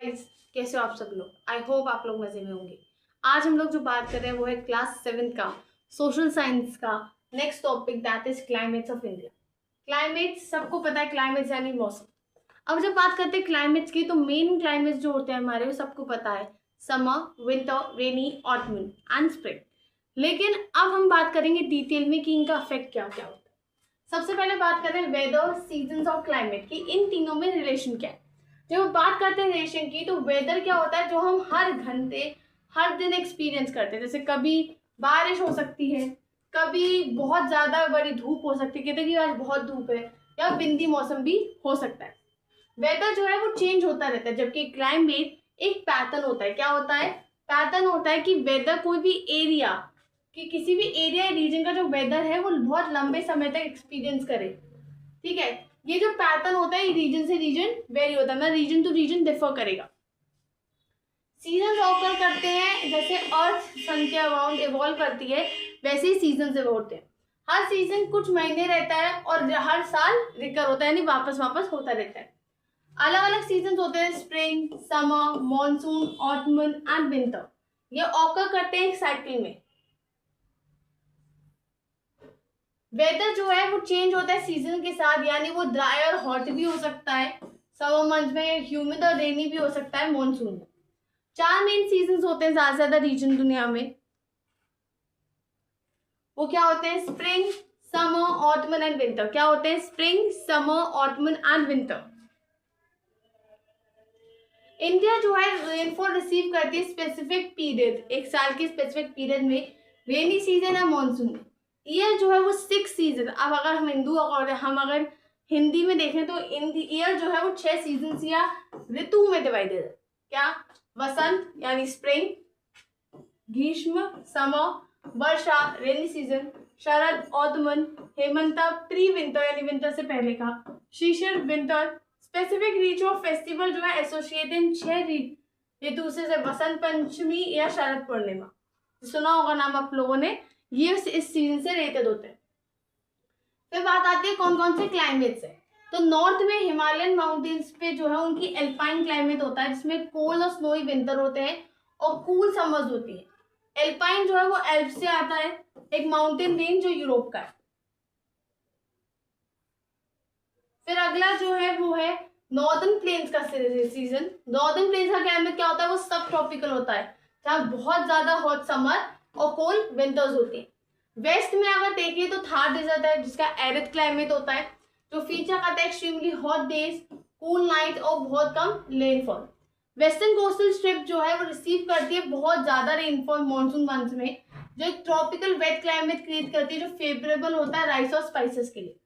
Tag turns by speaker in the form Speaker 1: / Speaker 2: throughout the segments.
Speaker 1: Guys, कैसे हो आप सब लोग। आई होप आप लोग मजे में होंगे। आज हम लोग जो बात कर रहे हैं वो है क्लास 7 का सोशल साइंस का next topic, that is climates of India. Climate सबको पता है, क्लाइमेट्स यानी मौसम। अब जब बात करते हैं क्लाइमेट्स की तो मेन क्लाइमेट्स जो होते हैं हमारे वो सबको पता है, summer, winter, rainy, ottoman and spring. लेकिन अब हम बात करेंगे डिटेल में कि इनका इफेक्ट क्या क्या होता है। सबसे पहले बात करें वेदर, सीजन और क्लाइमेट की, इन तीनों में रिलेशन क्या है। जब हम बात करते हैं रिलेशन की तो वेदर क्या होता है जो हम हर घंटे हर दिन एक्सपीरियंस करते हैं। जैसे कभी बारिश हो सकती है, कभी बहुत ज्यादा बड़ी धूप हो सकती है, कहते कि आज बहुत धूप है, या बिंदी मौसम भी हो सकता है। वेदर जो है वो चेंज होता रहता है, जबकि क्लाइमेट एक पैटर्न होता है। क्या होता है? पैटर्न होता है कि वेदर कोई भी एरिया कि किसी भी एरिया या रीजन का जो वेदर है वो बहुत लंबे समय तक एक्सपीरियंस करे। ठीक है, ये जो पैटर्न होता है रीजन से रीजन वेरी होता है, मतलब रीजन टू रीजन डिफर करेगा। सीजन ऑकर करते हैं, जैसे अर्थ सन के अराउंड इवॉल्व करती है वैसे ही सीजन इवॉल्व होते हैं। हर सीजन कुछ महीने रहता है और हर साल रिकर होता है, यानी वापस वापस होता रहता है। अलग अलग सीजन होते हैं, spring, summer, monsoon, ottoman and winter. ये ऑकर करते हैं एक साइकिल में। वेदर जो है वो चेंज होता है सीजन के साथ, यानी वो ड्राई और हॉट भी हो सकता है समर मंथ में, ह्यूमिड और रेनी भी हो सकता है मॉनसून में। 4 मेन सीजन होते हैं ज्यादा ज्यादा रीजन दुनिया में। वो क्या होते हैं? Spring, summer, ottoman and winter. क्या होते हैं? Spring, summer, ottoman and winter. India जो है रेनफॉल रिसीव करती है स्पेसिफिक पीरियड, एक साल के स्पेसिफिक पीरियड में, रेनी सीजन या मॉनसून। ईयर जो है वो 6 सीजन। अब अगर हम अगर हिंदी में देखें तो ईयर जो है वो 6 सीजन या ऋतु में डिवाइडेड है। क्या? वसंत यानी स्प्रिंग, ग्रीष्म समर, वर्षा रेनी सीजन, शरद ऑटमन, हेमंत प्री विंटर यानी विंटर से पहले का, शिशिर winter. Specific reach of festival जो है एसोसिएटेड इन 6 ऋतु से वसंत पंचमी या शरद पूर्णिमा, सुना होगा नाम आप लोगों ने, ये इस सीजन से रिलेटेड होते हैं। फिर बात आती है कौन कौन से क्लाइमेट्स है। तो नॉर्थ में हिमालयन माउंटेन्स पे जो है उनकी एल्पाइन क्लाइमेट होता है, जिसमें कोल्ड और स्नोई विंटर होते हैं और कूल समर्स होती है। एल्पाइन जो है वो एल्प से आता है, एक माउंटेन रेंज जो यूरोप का है। फिर अगला जो है वो है नॉर्दर्न प्लेन्स का सीजन। नॉर्दर्न प्लेन्स का क्लाइमेट क्या होता है? वो सब ट्रॉपिकल होता है, जहाँ बहुत ज्यादा हॉट समर और कोल्ड विंटर्स होती है। वेस्ट में अगर देखिए तो थार डेजर्ट है, जिसका एरिड क्लाइमेट होता है, जो फीचर करता है extremely hot days, cool night और बहुत कम रेनफॉल। वेस्टर्न कोस्टल स्ट्रिप जो है वो रिसीव करती है बहुत ज्यादा रेनफॉल मॉनसून मंथ में, जो एक ट्रॉपिकल वेट क्लाइमेट क्रिएट करती है, जो फेवरेबल होता है राइस और स्पाइसेस के लिए।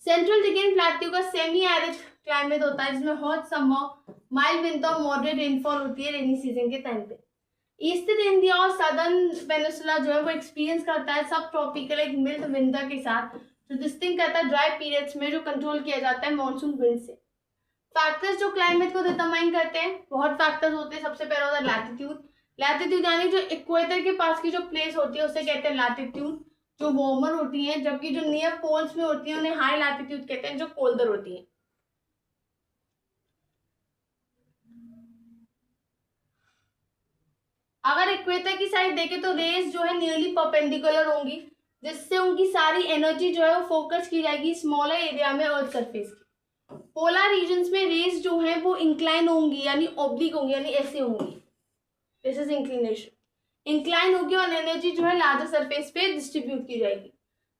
Speaker 1: सेंट्रल डिगेन प्लेट्यू का सेमी एरिड क्लाइमेट होता है, जिसमें हॉट समर, माइल्ड विंटर और मॉडरेट रेनफॉल होती है रेनी सीजन के टाइम पे। ईस्टर्न इंडिया और सदर्न पेनिसुला जो है वो एक्सपीरियंस करता है सब ट्रॉपिकल एक मिल्ड विंटर के साथ, जो डिस्टिंग करता है ड्राई पीरियड्स में, जो कंट्रोल किया जाता है मॉनसून विंड से। फैक्टर्स जो क्लाइमेट को डिटरमाइन करते हैं, बहुत फैक्टर्स होते हैं। सबसे पहला होता है लैटिट्यूड। लैटिट्यूड यानी जो इक्वेटर के पास की जो प्लेस होती है उसे कहते हैं लैटिट्यूड, जो वार्मर होती है, जबकि जो नियर पोल्स में होती है उन्हें हाई लैटिट्यूड कहते हैं, जो कोल्डर होती है। अगर इक्वेटर की साइड देखें तो रेज जो है नियरली परपेंडिकुलर होंगी, जिससे उनकी सारी एनर्जी जो है वो फोकस की जाएगी स्मॉलर एरिया में अर्थ सरफेस की। पोलर रीजन्स में रेज जो है वो इंक्लाइन होंगी, यानी ऑब्लिक होंगी, यानी ऐसे होंगी, दिस इज इंक्लिनेशन, इंक्लाइन होगी और एनर्जी जो है लार्जर सरफेस पे डिस्ट्रीब्यूट की जाएगी।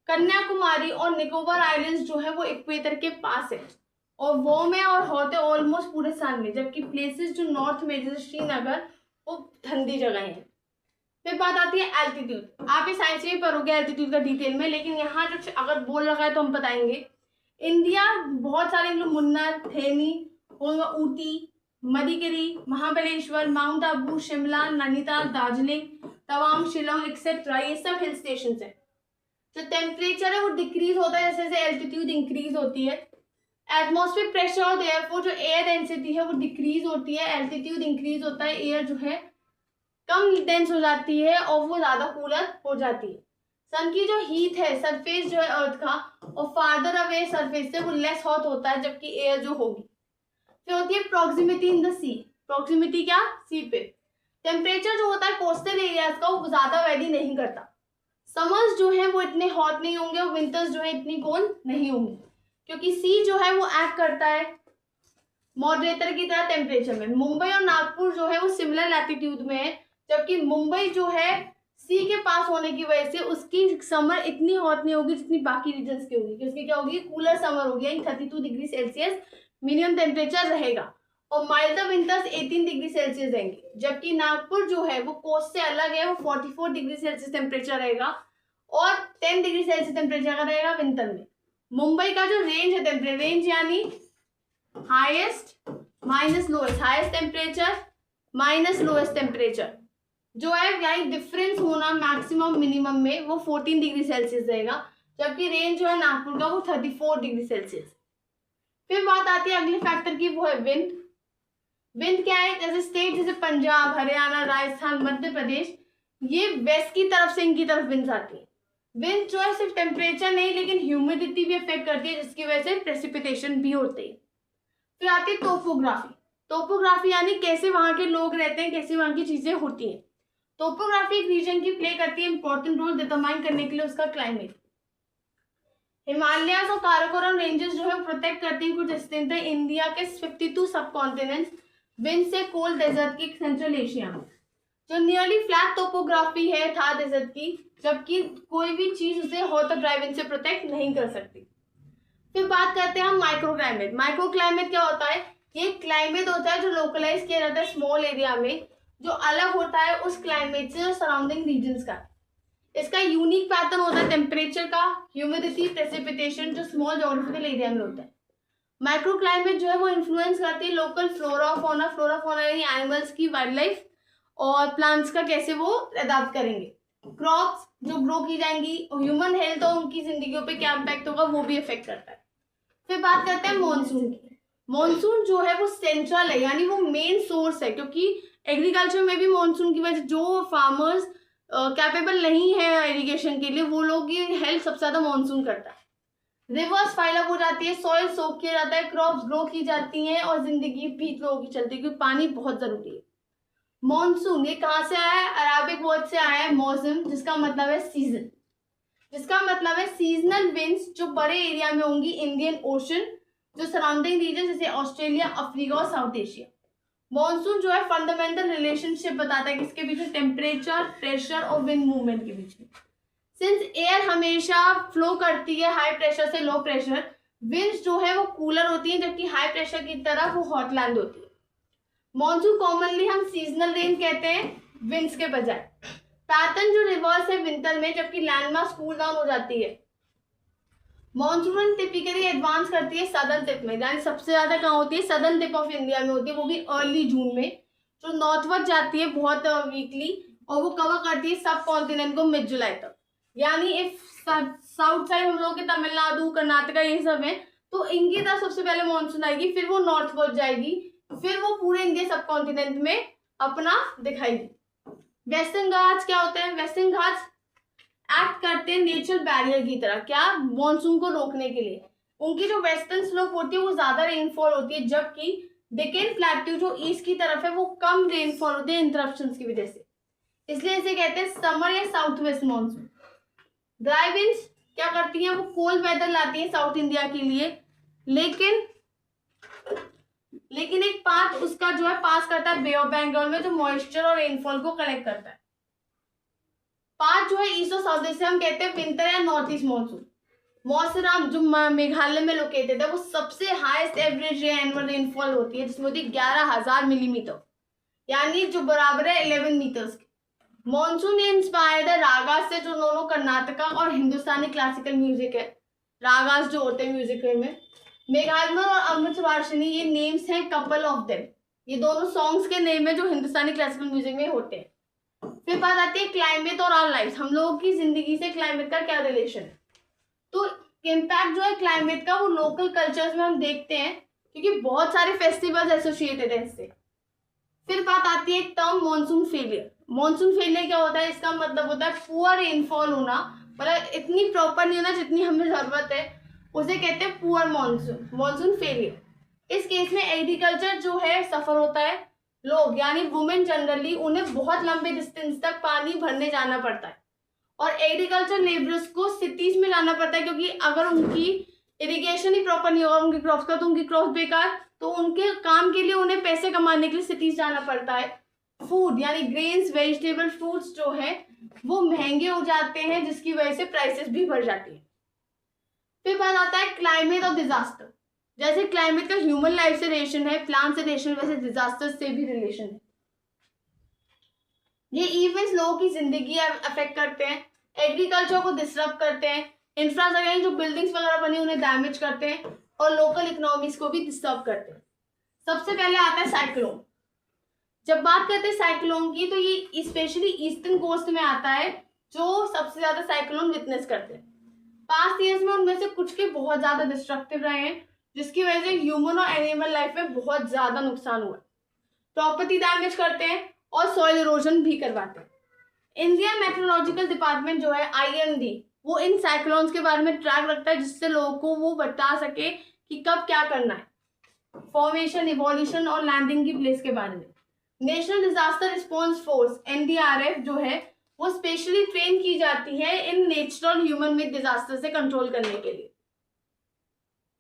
Speaker 1: कन्याकुमारी और निकोबार आइलैंड्स जो है वो इक्वेटर के पास है और वार्म है और हॉट है ऑलमोस्ट पूरे साल में, जबकि प्लेसेस जो नॉर्थ में जैसे श्रीनगर वो ठंडी जगह है। फिर बात आती है एल्टीट्यूड। आप इस साइंस में भी पढ़ोगे एल्टीट्यूड का डिटेल में, लेकिन यहाँ जो अगर बोल रखा है तो हम बताएंगे। इंडिया बहुत सारे लोग मुन्नार, थेनी, ऊटी, मदिकेरी, महाबलेश्वर, माउंट आबू, शिमला, नैनीताल, दार्जिलिंग, तवांग, शिलोंग एक्सेट्रा, ये सब हिल स्टेशन है। जो टेम्परेचर है वो डिक्रीज होता है जैसे जैसे एल्टीट्यूड इंक्रीज होती है। एटमॉस्फेयर प्रेशर और देयरफॉर जो एयर डेंसिटी है वो डिक्रीज होती है, एल्टीट्यूड इंक्रीज होता है, एयर जो है कम डेंस हो जाती है और वो ज्यादा कूलर हो जाती है। सन की जो हीट है सरफेस जो है अर्थ का, और फार्दर अवे सरफेस से वो लेस हॉट होता है, जबकि एयर जो होगी। फिर होती है proximity in the sea. Proximity क्या, सी पे। टेम्परेचर जो होता है कोस्टल एरियाज का वो ज्यादा वेरी नहीं करता। समर्स जो है वो इतने हॉट नहीं होंगे और विंटर्स जो है इतनी कोल्ड नहीं होंगी, क्योंकि सी जो है वो एक्ट करता है मॉडरेटर की तरह टेम्परेचर में। मुंबई और नागपुर जो है वो सिमिलर लैटिट्यूड में है, जबकि मुंबई जो है सी के पास होने की वजह से उसकी समर इतनी हॉट नहीं होगी जितनी बाकी रीजन्स की होगी, क्योंकि क्या होगी, कूलर समर होगी, 32 डिग्री सेल्सियस मिनिमम टेम्परेचर रहेगा और माइल्डर विंटर्स 18 डिग्री सेल्सियस रहेंगे। जबकि नागपुर जो है वो कोस्ट से अलग है, वो 44 डिग्री सेल्सियस टेम्परेचर रहेगा और 10 डिग्री सेल्सियस टेम्परेचर का रहेगा विंटर में। मुंबई का जो रेंज है टेम्परेचर रेंज यानी highest minus lowest, highest temperature minus lowest temperature जो है यानी डिफरेंस होना मैक्सिमम मिनिमम में वो 14 डिग्री सेल्सियस रहेगा, जबकि रेंज जो है नागपुर का वो 34 डिग्री सेल्सियस। फिर बात आती है अगले फैक्टर की, वो है विंड। विंड क्या है, जैसे स्टेट जैसे पंजाब, हरियाणा, राजस्थान, मध्य प्रदेश, ये वेस्ट की तरफ से इनकी तरफ विंड्स आती है। विंड जो है सिर्फ टेम्परेचर नहीं लेकिन ह्यूमिडिटी भी अफेक्ट करती है, जिसकी वजह से प्रेसिपिटेशन भी होती है। फिर आती है टोपोग्राफी। टोपोग्राफी यानी कैसे वहां के लोग रहते हैं, कैसे वहां की चीजें होती हैं। टोपोग्राफी एक रीजन की प्ले करती है इंपॉर्टेंट रोल डिटरमाइन करने के लिए उसका क्लाइमेट। हिमालयस और काराकोरम रेंजेस जो है प्रोटेक्ट करती हैं कुछ डिस्टेंस है इंडिया के 52 सब कॉन्टिनेंट्स विंड से कोल्ड डेजर्ट की सेंट्रल एशिया में। जो नियरली फ्लैट टोपोग्राफी है थार डेजर्ट की, जबकि कोई भी चीज उसे हॉट और ड्राई विंड से प्रोटेक्ट नहीं कर सकती। फिर बात करते हैं हम माइक्रो क्लाइमेट। माइक्रो क्लाइमेट क्या होता है, ये क्लाइमेट होता है जो लोकलाइज किया जाता है स्मॉल एरिया में, जो अलग होता है उस क्लाइमेट से और सराउंडिंग रीजन्स का। इसका यूनिक पैटर्न होता है टेम्परेचर का, ह्यूमिडिटी, प्रेसिपिटेशन, जो स्मॉल ज्योग्राफिकल एरिया में होता है। माइक्रो क्लाइमेट जो है वो इन्फ्लुएंस करती है लोकल फ्लोरा फोना यानी एनिमल्स की, वाइल्ड लाइफ और प्लांट्स का कैसे वो अडाप्ट करेंगे, क्रॉप्स जो ग्रो की जाएंगी, और ह्यूमन हेल्थ और उनकी जिंदगियों पे क्या इम्पैक्ट होगा वो भी अफेक्ट करता है। फिर बात करते हैं मॉनसून की। मॉनसून जो है वो सेंट्रल है यानी वो मेन सोर्स है, क्योंकि एग्रीकल्चर में भी मॉनसून की वजह जो फार्मर्स कैपेबल नहीं है इरिगेशन के लिए, वो लोग की हेल्प सबसे ज्यादा मॉनसून करता है। रिवर्स फाइल अप हो जाती है, सॉइल सोक किया जाता है, क्रॉप्स ग्रो की जाती हैं और जिंदगी भी ग्रो की चलती है, क्योंकि पानी बहुत जरूरी है। मॉनसून ये कहाँ से आया है, अराबिक वर्ड से आया है मौसम, जिसका मतलब है सीजन, जिसका मतलब है सीजनल विंड्स जो बड़े एरिया में होंगी, इंडियन ओशन, जो सराउंडिंग रीजन जैसे ऑस्ट्रेलिया, अफ्रीका और साउथ एशिया। मॉनसून जो है फंडामेंटल रिलेशनशिप बताता है किसके बीच में, टेम्परेचर, प्रेशर और विंड मूवमेंट के बीच में। सिंस एयर हमेशा फ्लो करती है हाई प्रेशर से लो प्रेशर, विंड्स जो है वो कूलर होती है, जबकि हाई प्रेशर की तरफ वो हॉटलैंड होती है। मॉनसून कॉमनली हम सीजनल रेन कहते हैं विंड्स के बजाय। पैटर्न जो रिवर्स है विंटर में, जबकि लैंडमार्क कूल डाउन हो जाती है। मॉनसून टिपिकली एडवांस करती है सदर्न टिप में, यानी सबसे ज्यादा कहाँ होती है, सदर्न टिप ऑफ इंडिया में होती है, वो भी अर्ली जून में, जो नॉर्थवर्ड जाती है बहुत वीकली, और वो कवर करती है सब कॉन्टिनेंट को मिड जुलाई तक। यानी इफ साउथ साइड हम लोग के तमिलनाडु, कर्नाटका ये सब है, तो इनकी तरफ सबसे पहले मॉनसून आएगी, फिर वो नॉर्थवर्ड जाएगी, फिर वो पूरे इंडिया सब कॉन्टिनेंट में अपना दिखाएगी। वेस्टर्न घाट्स क्या होते हैं, वेस्टर्न घाट्स एक्ट करते हैं नेचुरल बैरियर की तरह, क्या, मॉनसून को रोकने के लिए। उनकी जो वेस्टर्न स्लोप होती है वो ज्यादा रेनफॉल होती है, जबकि डेक्कन प्लेट्यू जो ईस्ट की तरफ है वो कम रेनफॉल होती है इंटरप्शंस की वजह से, इसलिए इसे कहते हैं समर या south west monsoon. Dry winds क्या करती हैं, वो कोल्ड वेदर लाती है साउथ इंडिया के लिए, लेकिन एक पार्ट उसका जो है पास करता है बे ऑफ बंगाल में, जो मॉइस्चर और रेनफॉल को कलेक्ट करता है। पार्ट जो है ईस्ट और साउथ से हम कहते हैं विंटर या नॉर्थ ईस्ट मॉनसून। मौसराम जो मेघालय में लोकेटेड है, वो सबसे हाईएस्ट एवरेज एनुअल रेनफॉल होती है, जिसमें होती है 11,000 मिलीमीटर, यानी जो बराबर है 11 मीटर्स के। मॉनसून इंस्पायर्ड है रागास से, जो दोनों कर्नाटका और हिंदुस्तानी क्लासिकल म्यूजिक है, रागास जो होते हैं म्यूजिक में। मेघालय और अमृत वार्षिणी ये नेम्स हैं कपल ऑफ देम, ये दोनों सॉन्ग्स के नेम है जो हिंदुस्तानी क्लासिकल म्यूजिक में होते हैं। फिर बात आती है क्लाइमेट और आवर लाइफ, हम लोगों की जिंदगी से क्लाइमेट का क्या रिलेशन है। तो इम्पैक्ट जो है क्लाइमेट का वो लोकल कल्चर्स में हम देखते हैं, क्योंकि बहुत सारे फेस्टिवल्स एसोसिएटेड है इससे। फिर बात आती है term monsoon failure. Monsoon failure क्या होता है, इसका मतलब होता है पुअर रेनफॉल होना, मतलब इतनी प्रॉपर नहीं होना जितनी हमें जरूरत है, उसे कहते हैं पुअर मॉनसून फेलियर। इस केस में एग्रीकल्चर जो है सफर होता है, लोग यानी वुमेन जनरली उन्हें बहुत लंबे डिस्टेंस तक पानी भरने जाना पड़ता है, और एग्रीकल्चर लेबरर्स को सिटीज में जाना पड़ता है, क्योंकि अगर उनकी इरिगेशन ही प्रॉपर नहीं होगा उनकी क्रॉप्स का तो उनकी क्रॉप्स बेकार, तो उनके काम के लिए उन्हें पैसे कमाने के लिए सिटीज जाना पड़ता है। फूड यानी ग्रेन्स, वेजिटेबल, फ्रूट्स जो है वो महंगे हो जाते हैं, जिसकी वजह से प्राइसेस भी बढ़ जाती है। फिर बात आता है क्लाइमेट और डिजास्टर। जैसे क्लाइमेट का ह्यूमन लाइफ से रिलेशन है, प्लांट से रिलेशन, वैसे डिजास्टर से भी रिलेशन है। ये इवेंट्स लोगों की जिंदगी अफेक्ट करते हैं, एग्रीकल्चर को डिस्टर्ब करते हैं, इंफ्रास्ट्रक्चर जो बिल्डिंग्स वगैरह बनी उन्हें डैमेज करते हैं, और लोकल इकोनॉमीज को भी डिस्टर्ब करते हैं। सबसे पहले आता है साइक्लोन। जब बात करते हैं साइक्लोन की तो ये स्पेशली ईस्टर्न कोस्ट में आता है, जो सबसे ज्यादा साइक्लोन विटनेस करते हैं। पास्ट ईयर्स में उनमें से कुछ के बहुत ज्यादा डिस्ट्रक्टिव रहे हैं, जिसकी वजह से ह्यूमन और एनिमल लाइफ में बहुत ज्यादा नुकसान हुआ। प्रॉपर्टी डैमेज करते हैं और सॉइल इरोजन भी करवाते हैं। इंडियन मेट्रोलॉजिकल डिपार्टमेंट जो है IMD, वो इन साइक्लोन्स के बारे में ट्रैक रखता है, जिससे लोगों को वो बता सके कि कब क्या करना है, फॉर्मेशन, इवोल्यूशन और लैंडिंग की प्लेस के बारे में। National disaster response force NDRF जो है वो स्पेशली ट्रेन की जाती है in natural human made disaster से कंट्रोल करने के लिए।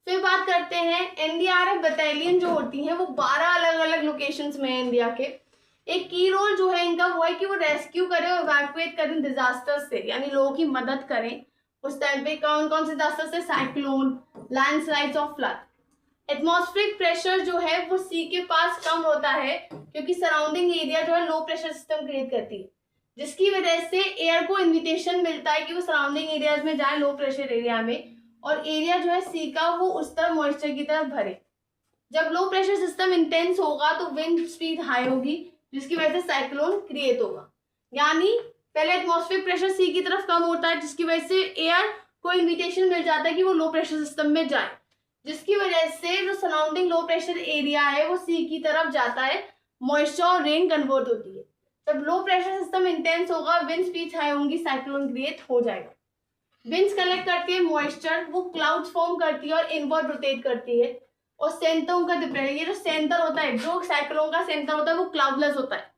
Speaker 1: फिर बात करते हैं NDRF बटालियन जो होती है वो 12 अलग अलग लोकेशंस में है इंडिया के। एक की रोल जो है इनका वो है कि वो रेस्क्यू करें और इवैक्यूएट करें डिजास्टर से, यानी लोगों की मदद करें। उस टाइम पे कौन कौन से डिजास्टर से, साइक्लोन, लैंडस्लाइड्स और फ्लड। एटमॉस्फेरिक प्रेशर जो है वो सी के पास कम होता है, क्योंकि सराउंडिंग एरिया जो है लो प्रेशर सिस्टम क्रिएट करती है, जिसकी वजह से एयर को इन्विटेशन मिलता है कि वो सराउंडिंग एरियाज में जाए, लो प्रेशर एरिया में, और एरिया जो है सी का वो उस तरफ मॉइस्चर की तरफ भरे। जब लो प्रेशर सिस्टम इंटेंस होगा तो विंड स्पीड हाई होगी, जिसकी वजह से साइक्लोन क्रिएट होगा। यानी पहले एटमॉस्फेरिक प्रेशर सी की तरफ कम होता है, जिसकी वजह से एयर को इन्विटेशन मिल जाता है कि वो लो प्रेशर सिस्टम में जाए, जिसकी वजह से जो सराउंडिंग लो प्रेशर एरिया है वो सी की तरफ जाता है, मॉइस्चर और रेन कन्वर्ट होती है। जब लो प्रेशर सिस्टम इंटेंस होगा, विंड स्पीड हाई होंगी, साइक्लोन क्रिएट हो जाएगा। विंड्स कलेक्ट करती है मॉइस्चर, वो क्लाउड्स फॉर्म करती है और इनवर्ड रोटेट करती है, और सेंटर का डिपेंड, ये जो सेंटर होता है, जो साइक्लोन का सेंटर होता है वो क्लाउडलेस होता है।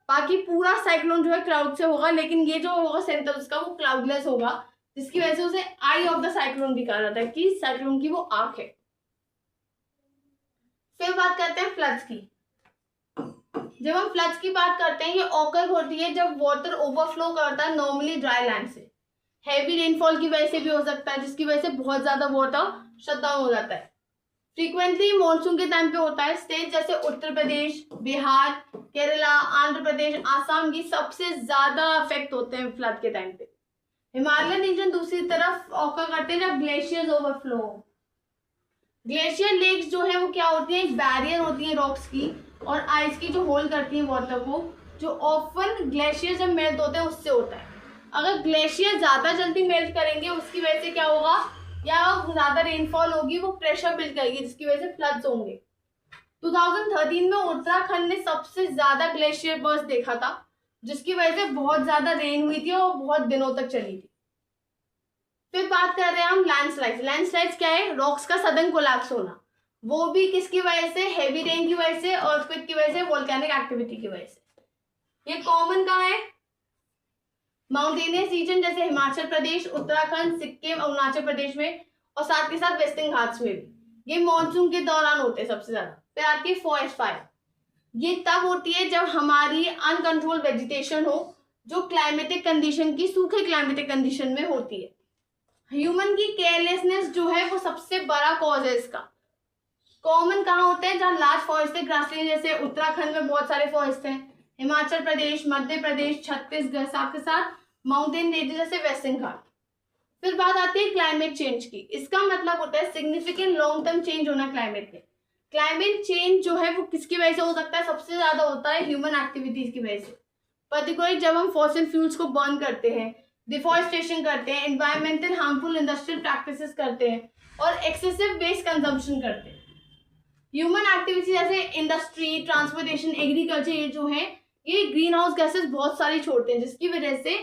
Speaker 1: बाकी पूरा साइक्लोन जो है क्लाउड से होगा, लेकिन ये जो होगा सेंटर उसका वो क्लाउडलेस होगा, जिसकी वजह से उसे आई ऑफ द साइक्लोन भी कहा जाता है कि साइक्लोन की वो आंख है। फिर बात करते हैं फ्लड्स की। जब हम फ्लड्स की बात करते हैं, ये ऑकर होती है जब वाटर ओवरफ्लो करता है नॉर्मली ड्राई लैंड से। हैवी रेनफॉल की वजह से भी हो सकता है, जिसकी वजह से बहुत ज्यादा वाटर शट डाउन हो जाता है। फ्रीक्वेंटली मॉनसून के टाइम पे होता है। स्टेट जैसे उत्तर प्रदेश, बिहार, केरला, आंध्र प्रदेश, आसाम की सबसे ज्यादा अफेक्ट होते हैं फ्लड के टाइम पे। हिमालयन रीजन दूसरी तरफ ऑकर करते हैं जब ग्लेशियर्स ओवरफ्लो हो। ग्लेशियर लेक्स जो है वो क्या होती है, एक बैरियर होती है रॉक्स की और आइस की जो होल्ड करती है वाटर को, जो ऑफन ग्लेशियर जब मेल्ट होते हैं उससे होता है। अगर ग्लेशियर ज्यादा जल्दी मेल्ट करेंगे उसकी वजह से क्या होगा, या ज्यादा रेनफॉल होगी, वो प्रेशर बिल्ड करेगी, जिसकी वजह से फ्लड्स होंगे। 2013 में उत्तराखंड ने सबसे ज्यादा ग्लेशियर बर्स्ट देखा था, जिसकी वजह से बहुत ज्यादा रेन हुई थी और बहुत दिनों तक चली थी। फिर बात कर रहे हैं हम लैंडस्लाइड्स। लैंडस्लाइड्स क्या है, रॉक्स का सडन कोलैप्स होना, वो भी किसकी वजह से, हेवी रेन की वजह से, अर्थक्वेक की वजह से, वोल्केनिक एक्टिविटी की वजह से। ये कॉमन कहाँ है, माउंटेनियस रीजन जैसे हिमाचल प्रदेश, उत्तराखंड, सिक्किम, अरुणाचल प्रदेश में, और साथ के साथ वेस्टर्न घाट्स में भी। ये मॉनसून के दौरान होते हैं सबसे ज्यादा। फिर आती है फॉरेस्ट फायर। ये तब होती है जब हमारी अनकंट्रोल वेजिटेशन हो, जो क्लाइमेटिक कंडीशन की, सूखे क्लाइमेटिक कंडीशन में होती है। ह्यूमन की केयरलेसनेस जो है वो सबसे बड़ा कॉज है इसका। कॉमन कहाँ होते हैं, जहाँ लार्ज फॉरेस्ट है, ग्रासलैंड, जैसे उत्तराखंड में बहुत सारे फॉरेस्ट हैं, हिमाचल प्रदेश, मध्य प्रदेश, छत्तीसगढ़, साथ के साथ माउंटेन रीजन जैसे वेस्टर्न घाट। फिर बात आती है क्लाइमेट चेंज की। इसका मतलब होता है सिग्निफिकेंट लॉन्ग टर्म चेंज होना क्लाइमेट में। क्लाइमेट चेंज जो है वो किसकी वजह से हो सकता है, सबसे ज्यादा होता है ह्यूमन एक्टिविटीज की वजह से। पर्टिकुलरली जब हम फॉसिल फ्यूल्स को बर्न करते हैं, डिफॉरेस्टेशन करते हैं, एनवायरमेंटल हार्मफुल इंडस्ट्रियल प्रैक्टिसेस करते हैं, और एक्सेसिव वेस्ट कंजम्पशन करते हैं। ह्यूमन एक्टिविटी जैसे इंडस्ट्री, ट्रांसपोर्टेशन, एग्रीकल्चर, ये जो है ये ग्रीन हाउस गैसेस बहुत सारी छोड़ते हैं, जिसकी वजह से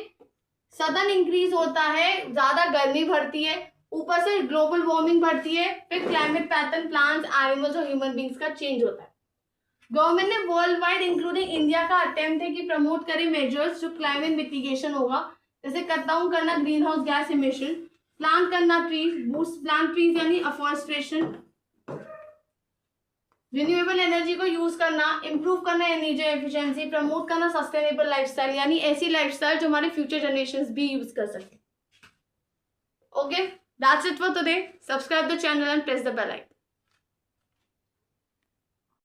Speaker 1: सडन इंक्रीज होता है, ज्यादा गर्मी बढ़ती है, ऊपर से ग्लोबल वार्मिंग बढ़ती है, फिर क्लाइमेट पैटर्न, प्लांट्स, एनिमल्स और ह्यूमन बींग्स का चेंज होता है। गवर्नमेंट ने वर्ल्ड वाइड इंक्लूडिंग इंडिया का अटेम्प्ट है कि प्रमोट करे मेजर्स जो क्लाइमेट मिटिगेशन होगा, जैसे कट डाउन करना green house gas emission, plant करना ट्रीज, बूस्ट प्लांट ट्रीज यानी अफॉरेस्ट्रेशन, रिन्यूएबल एनर्जी को यूज करना, इंप्रूव करना एनर्जी एफिशिएंसी, प्रमोट करना सस्टेनेबल लाइफस्टाइल यानी ऐसी लाइफस्टाइल जो हमारे फ्यूचर जनरेशंस भी यूज कर सके। Okay, that's it for today. Subscribe the channel and press the bell icon.